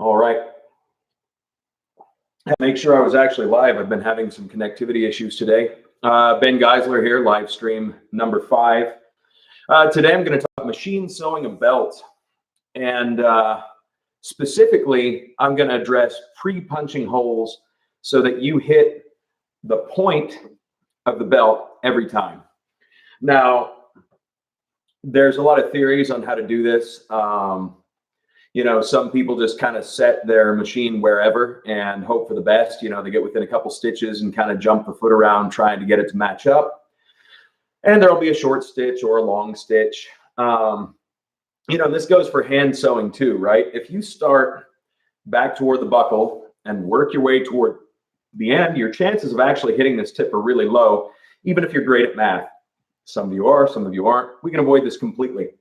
All right. Make sure I was actually live. I've been having some connectivity issues today. Ben Geisler here, live stream number 5. Today I'm going to talk machine sewing a belt. And specifically, I'm going to address pre-punching holes so that you hit the point of the belt every time. Now, there's a lot of theories on how to do this. You know, some people just kind of set their machine wherever and hope for the best. You know, they get within a couple stitches and kind of jump the foot around trying to get it to match up. And there'll be a short stitch or a long stitch. You know, this goes for hand sewing too, right? If you start back toward the buckle and work your way toward the end, your chances of actually hitting this tip are really low, even if you're great at math. Some of you are, some of you aren't. We can avoid this completely.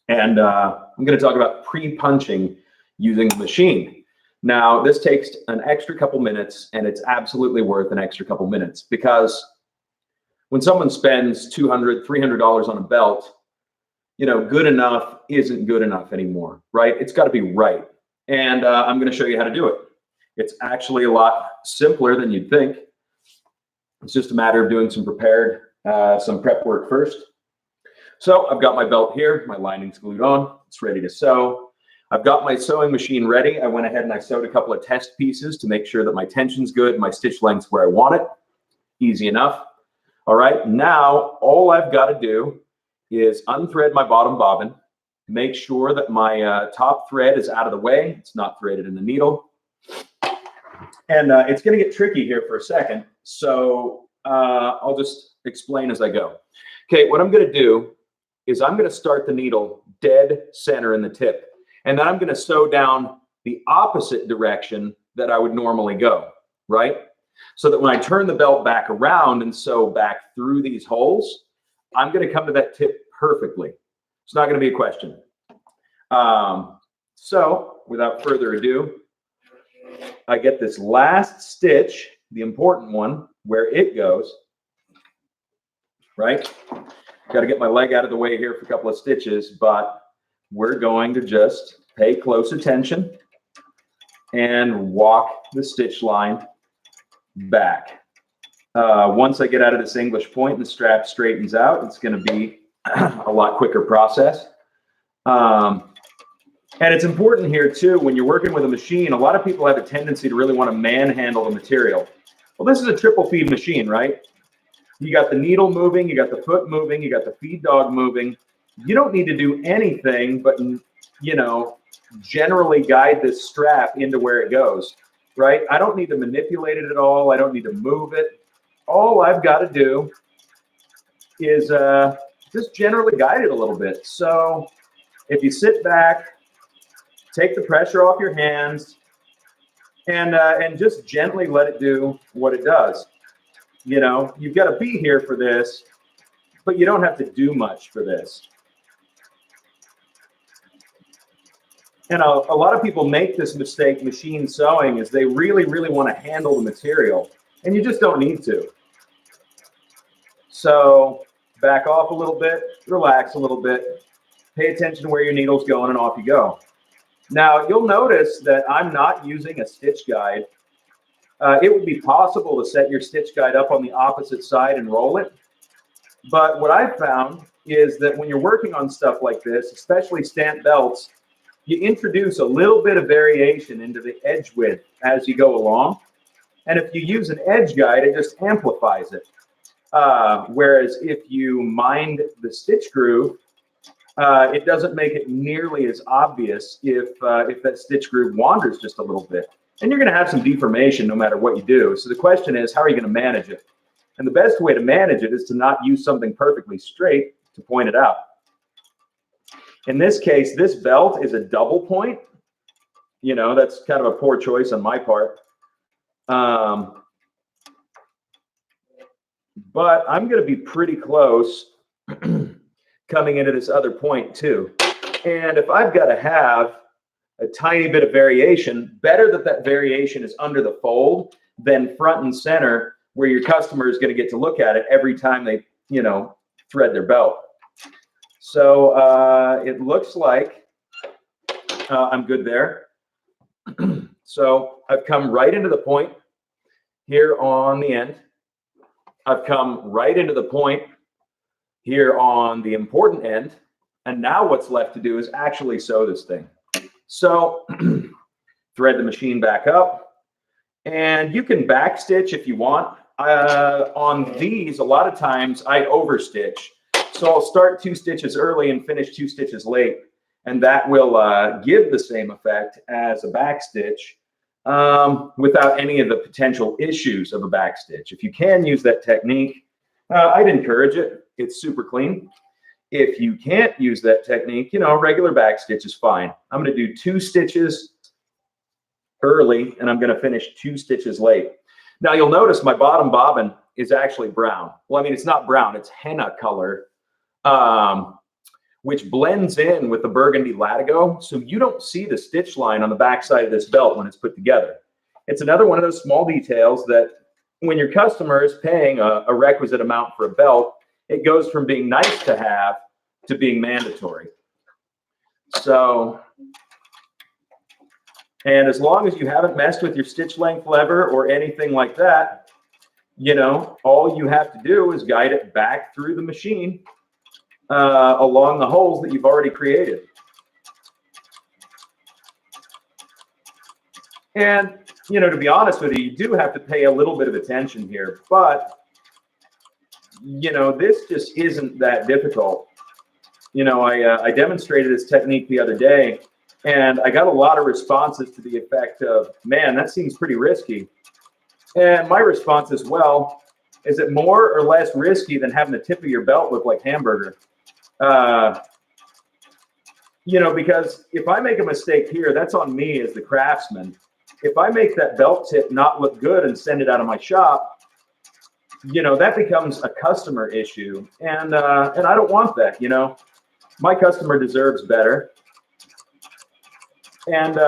And I'm going to talk about pre-punching using the machine. Now, this takes an extra couple minutes, and it's absolutely worth an extra couple minutes, because when someone spends $200, $300 on a belt, you know, good enough isn't good enough anymore, right? It's got to be right. And I'm going to show you how to do it. It's actually a lot simpler than you'd think. It's just a matter of doing some prep work first. So I've got my belt here, my lining's glued on, it's ready to sew. I've got my sewing machine ready. I went ahead and I sewed a couple of test pieces to make sure that my tension's good, my stitch length's where I want it. Easy enough. All right, now all I've got to do is unthread my bottom bobbin, make sure that my top thread is out of the way, it's not threaded in the needle. And it's going to get tricky here for a second, so I'll just explain as I go. Okay, what I'm going to do is I'm going to start the needle dead center in the tip, and then I'm going to sew down the opposite direction that I would normally go, right? So that when I turn the belt back around and sew back through these holes, I'm going to come to that tip perfectly. It's not going to be a question. So without further ado, I get this last stitch, the important one, where it goes, right? Got to get my leg out of the way here for a couple of stitches, but we're going to just pay close attention and walk the stitch line back. Once I get out of this English point and the strap straightens out, it's going to be a lot quicker process. And it's important here too, when you're working with a machine, a lot of people have a tendency to really want to manhandle the material. Well, this is a triple feed machine, right? You got the needle moving, you got the foot moving, you got the feed dog moving. You don't need to do anything but, you know, generally guide this strap into where it goes, right? I don't need to manipulate it at all. I don't need to move it. All I've got to do is just generally guide it a little bit. So if you sit back, take the pressure off your hands, and just gently let it do what it does. You know, you've got to be here for this, but you don't have to do much for this. And a lot of people make this mistake machine sewing, is they really, really want to handle the material, and you just don't need to. So back off a little bit, relax a little bit, pay attention to where your needle's going, and off you go. Now, you'll notice that I'm not using a stitch guide. It would be possible to set your stitch guide up on the opposite side and roll it. But what I've found is that when you're working on stuff like this, especially stamped belts, you introduce a little bit of variation into the edge width as you go along. And if you use an edge guide, it just amplifies it. Whereas if you mind the stitch groove, it doesn't make it nearly as obvious if that stitch groove wanders just a little bit. And you're going to have some deformation no matter what you do. So the question is, how are you going to manage it? And the best way to manage it is to not use something perfectly straight to point it out. In this case, this belt is a double point. You know, that's kind of a poor choice on my part. But I'm going to be pretty close coming into this other point too. And if I've got to have a tiny bit of variation, better that that variation is under the fold than front and center, where your customer is going to get to look at it every time they, you know, thread their belt. So it looks like I'm good there. So I've come right into the point here on the end. I've come right into the point here on the important end. And now what's left to do is actually sew this thing. So thread the machine back up, and you can back stitch if you want. On these, a lot of times I overstitch. So I'll start 2 stitches early and finish 2 stitches late. And that will give the same effect as a back stitch without any of the potential issues of a back stitch. If you can use that technique, I'd encourage it. It's super clean. If you can't use that technique, you know, regular back stitch is fine. I'm going to do 2 stitches early, and I'm going to finish 2 stitches late. Now you'll notice my bottom bobbin is actually brown. Well, I mean, it's not brown, it's henna color, which blends in with the burgundy latigo. So you don't see the stitch line on the back side of this belt when it's put together. It's another one of those small details that when your customer is paying a requisite amount for a belt, it goes from being nice to have to being mandatory. So, and as long as you haven't messed with your stitch length lever or anything like that, you know, all you have to do is guide it back through the machine along the holes that you've already created. And, you know, to be honest with you, you do have to pay a little bit of attention here, but you know, this just isn't that difficult. You know, I demonstrated this technique the other day, and I got a lot of responses to the effect of, man, that seems pretty risky. And my response as well, is it more or less risky than having the tip of your belt look like hamburger? You know, because if I make a mistake here, that's on me as the craftsman. If I make that belt tip not look good and send it out of my shop, you know, that becomes a customer issue, and I don't want that. You know, my customer deserves better, and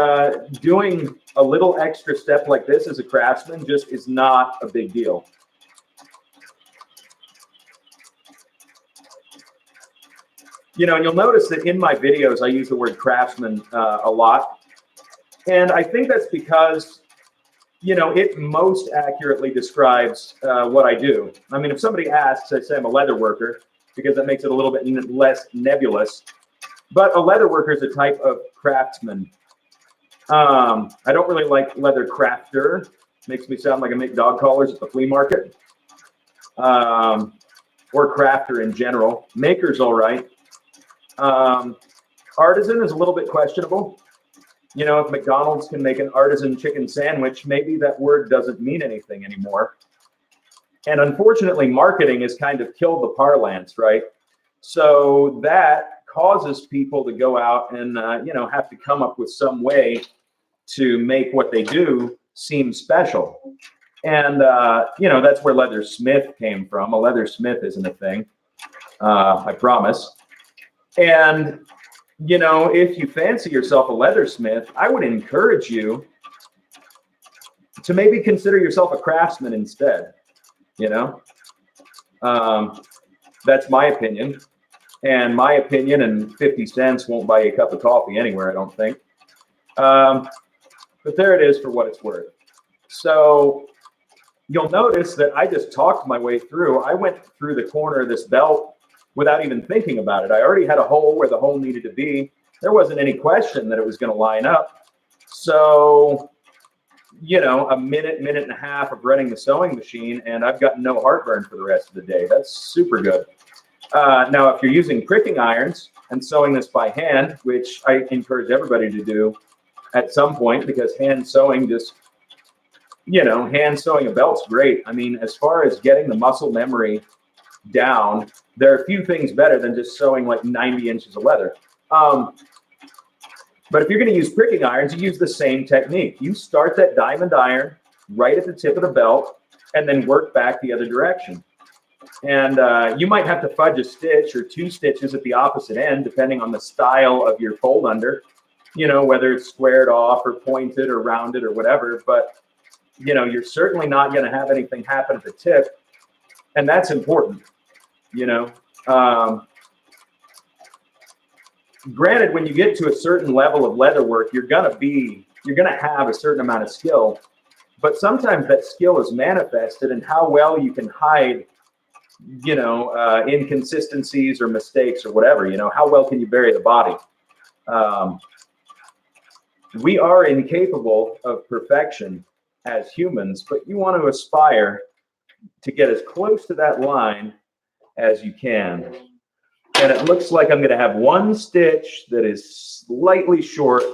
doing a little extra step like this as a craftsman just is not a big deal. You know, and you'll notice that in my videos I use the word craftsman a lot, and I think that's because, you know, it most accurately describes what I do. I mean, if somebody asks, I say I'm a leather worker because that makes it a little bit less nebulous. But a leather worker is a type of craftsman. I don't really like leather crafter. Makes me sound like I make dog collars at the flea market. Or crafter in general. Maker's all right. Artisan is a little bit questionable. You know, if McDonald's can make an artisan chicken sandwich, maybe that word doesn't mean anything anymore. And unfortunately, marketing has kind of killed the parlance, right? So that causes people to go out and, you know, have to come up with some way to make what they do seem special. And, you know, that's where leathersmith came from. A leathersmith isn't a thing, I promise. And you know, if you fancy yourself a leathersmith, I would encourage you to maybe consider yourself a craftsman instead. You know, that's my opinion, and my opinion and 50 cents won't buy you a cup of coffee anywhere, I don't think. But there it is for what it's worth. So you'll notice that I just talked my way through. I went through the corner of this belt without even thinking about it. I already had a hole where the hole needed to be. There wasn't any question that it was going to line up. So, you know, a minute, minute and a half of running the sewing machine, and I've got no heartburn for the rest of the day. That's super good. Now, if you're using pricking irons and sewing this by hand, which I encourage everybody to do at some point, because hand sewing just, you know, hand sewing a belt's great. I mean, as far as getting the muscle memory down, there are a few things better than just sewing like 90 inches of leather. But if you're going to use pricking irons, you use the same technique. You start that diamond iron right at the tip of the belt and then work back the other direction. And you might have to fudge a stitch or 2 stitches at the opposite end, depending on the style of your fold under, you know, whether it's squared off or pointed or rounded or whatever. But, you know, you're certainly not going to have anything happen at the tip. And that's important, you know. Granted, when you get to a certain level of leather work, you're going to be, you're going to have a certain amount of skill, but sometimes that skill is manifested in how well you can hide, you know, inconsistencies or mistakes or whatever. You know, how well can you bury the body? We are incapable of perfection as humans, but you want to aspire to get as close to that line as you can. And it looks like I'm going to have one stitch that is slightly short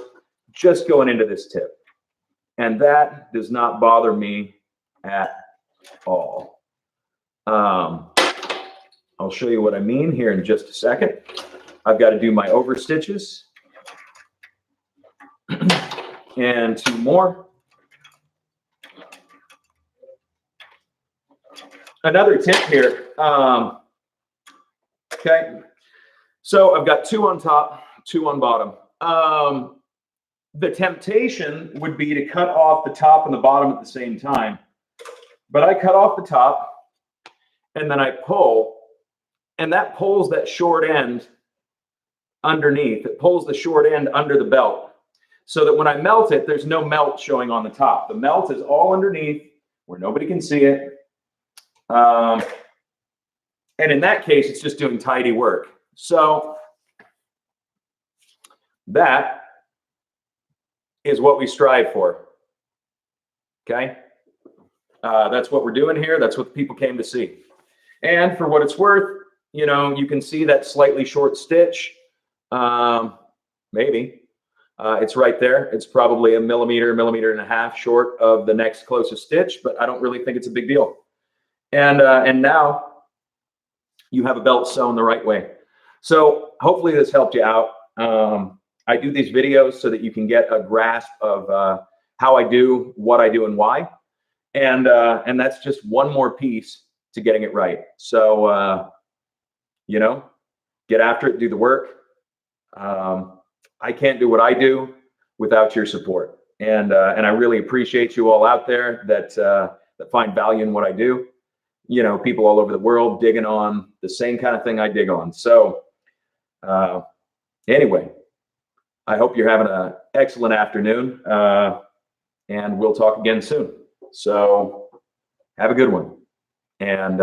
just going into this tip. And that does not bother me at all. I'll show you what I mean here in just a second. I've got to do my over stitches. And 2 more. Another tip here. Okay. So I've got 2 on top, 2 on bottom. The temptation would be to cut off the top and the bottom at the same time. But I cut off the top and then I pull, and that pulls that short end underneath. It pulls the short end under the belt, so that when I melt it, there's no melt showing on the top. The melt is all underneath where nobody can see it. And in that case, it's just doing tidy work. So that is what we strive for. Okay? That's what we're doing here. That's what the people came to see. And for what it's worth, you know, you can see that slightly short stitch. Maybe. It's right there. It's probably a millimeter and a half short of the next closest stitch, but I don't really think it's a big deal. And now you have a belt sewn the right way. So hopefully this helped you out. I do these videos so that you can get a grasp of how I do, what I do, and why. And that's just one more piece to getting it right. So, you know, get after it, do the work. I can't do what I do without your support. And I really appreciate you all out there that find value in what I do. You know, people all over the world digging on the same kind of thing I dig on. So anyway, I hope you're having an excellent afternoon, and we'll talk again soon. So have a good one. And